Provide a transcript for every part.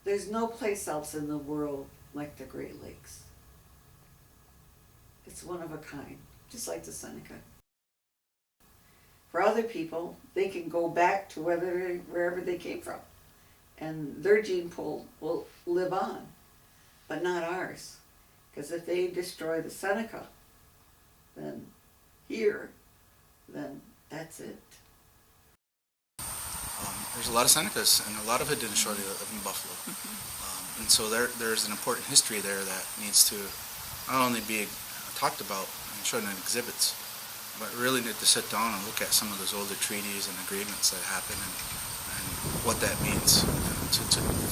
There's no place else in the world like the Great Lakes. It's one of a kind, just like the Seneca. For other people, they can go back to wherever they came from, and their gene pool will live on, but not ours. Because if they destroy the Seneca, then here, then that's it. There's a lot of Senecas and a lot of Haudenosaunee that live in Buffalo. And so there's an important history there that needs to not only be talked about and shown in exhibits, but really need to sit down and look at some of those older treaties and agreements that happened and what that means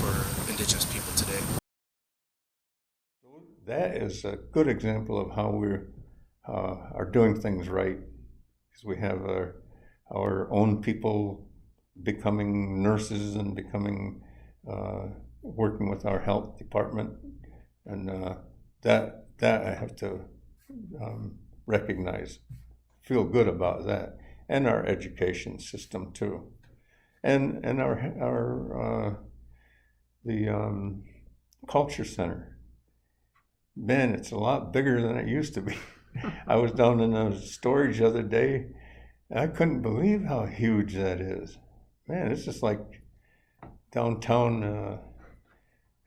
for indigenous people today. That is a good example of how we are doing things right, because we have our own people becoming nurses and becoming working with our health department, and that I have to recognize, feel good about that, and our education system too, and our the culture center. Man, it's a lot bigger than it used to be. I was down in the storage the other day, and I couldn't believe how huge that is. Man, it's just like downtown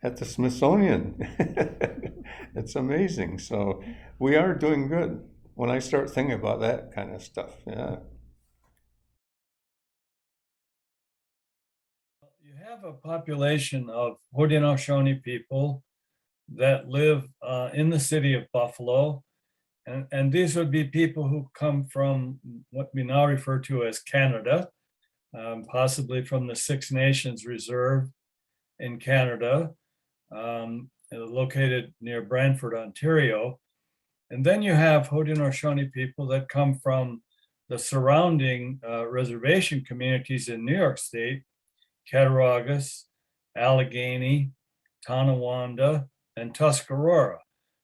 at the Smithsonian. It's amazing. So we are doing good when I start thinking about that kind of stuff. Yeah. You have a population of Haudenosaunee people that live in the city of Buffalo. And these would be people who come from what we now refer to as Canada, possibly from the Six Nations Reserve in Canada, located near Brantford, Ontario. And then you have Haudenosaunee people that come from the surrounding reservation communities in New York State, Cattaraugus, Allegheny, Tonawanda, and Tuscarora.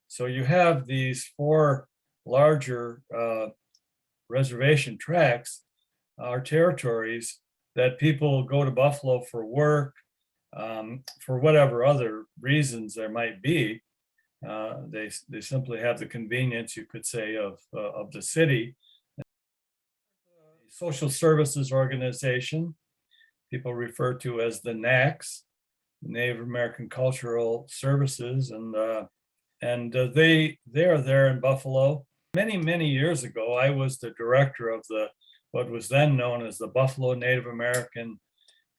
So you have these four larger reservation tracts, our territories, that people go to Buffalo for work, for whatever other reasons there might be. They simply have the convenience, you could say, of the city. Social services organization, people refer to as the NACS, Native American Cultural Services, and they are there in Buffalo. Many years ago, I was the director of what was then known as the Buffalo Native American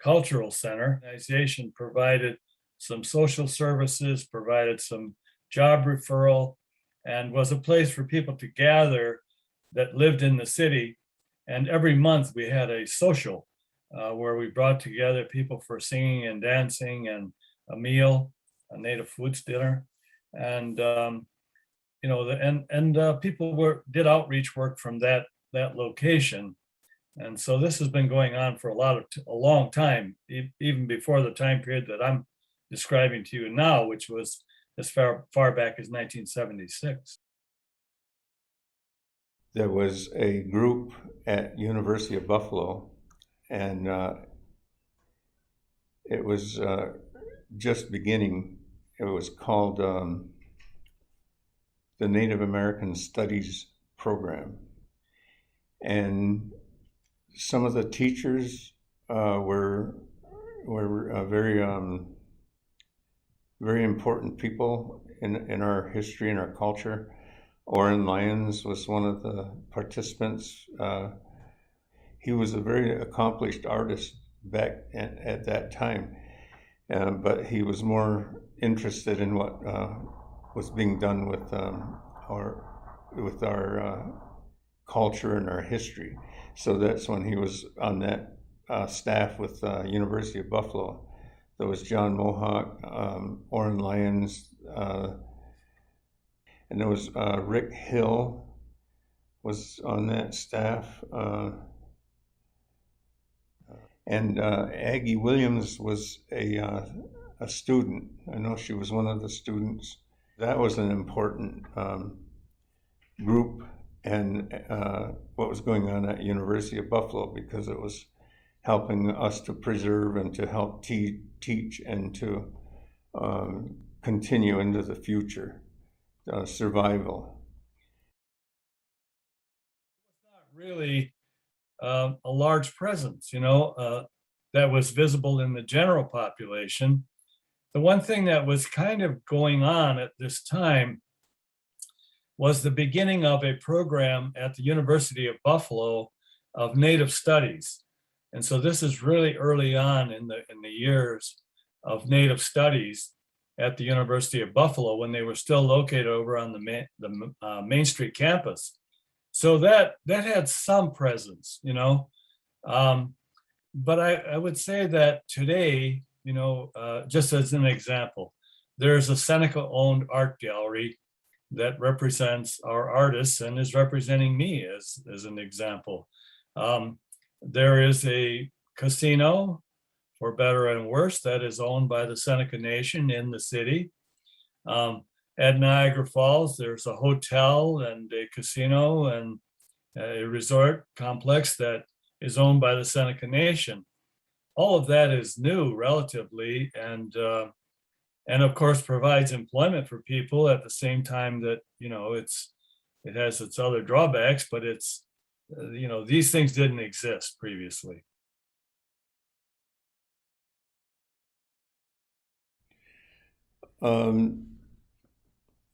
Cultural Center. The organization provided some social services, provided some job referral, and was a place for people to gather that lived in the city. And every month we had a social where we brought together people for singing and dancing and a meal, a native foods dinner, and people did outreach work from that location. And so this has been going on for a long time, even before the time period that I'm describing to you now, which was as far back as 1976. There was a group at University of Buffalo, and it was just beginning. It was called the Native American Studies Program, and some of the teachers were very important people in our history and our culture. Oren Lyons was one of the participants. He was a very accomplished artist back at that time, but he was more interested in what was being done with our culture and our history. So that's when he was on that staff with University of Buffalo. There was John Mohawk, Oren Lyons, and there was Rick Hill was on that staff. And Aggie Williams was a student. I know she was one of the students. That was an important group, and what was going on at University of Buffalo, because it was helping us to preserve and to help teach and to continue into the future, survival. Really a large presence, that was visible in the general population. The one thing that was kind of going on at this time was the beginning of a program at the University of Buffalo of Native Studies. And so this is really early on in the years of Native Studies at the University of Buffalo, when they were still located over on the Main Street campus. So that had some presence, but I would say that today, just as an example, there's a Seneca-owned art gallery that represents our artists and is representing me as an example. There is a casino, for better and worse, that is owned by the Seneca Nation in the city. At Niagara Falls, there's a hotel and a casino and a resort complex that is owned by the Seneca Nation. All of that is new relatively, and of course provides employment for people at the same time that, it has its other drawbacks, but it's, these things didn't exist previously.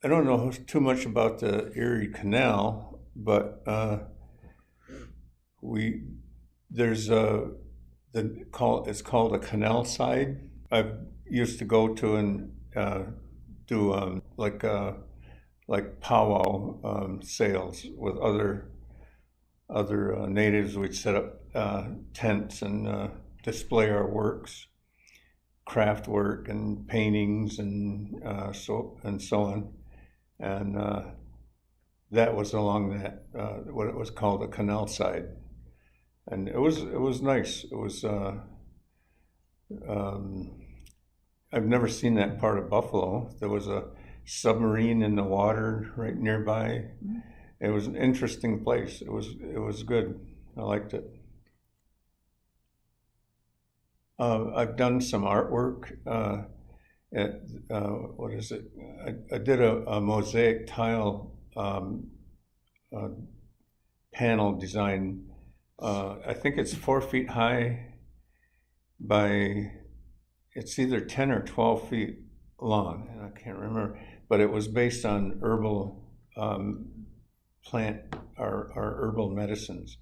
I don't know too much about the Erie Canal, but it's called a canal side. I used to go to and do like powwow sales with other natives. We'd set up tents and display our works, craft work and paintings and so on. And that was along that what it was called a canal side, and it was nice. It was I've never seen that part of Buffalo. There was a submarine in the water right nearby. It was an interesting place. It was good. I liked it. I've done some artwork. What is it? I did a mosaic tile panel design. I think it's 4 feet high by, it's either 10 or 12 feet long, and I can't remember, but it was based on herbal plant or herbal medicines.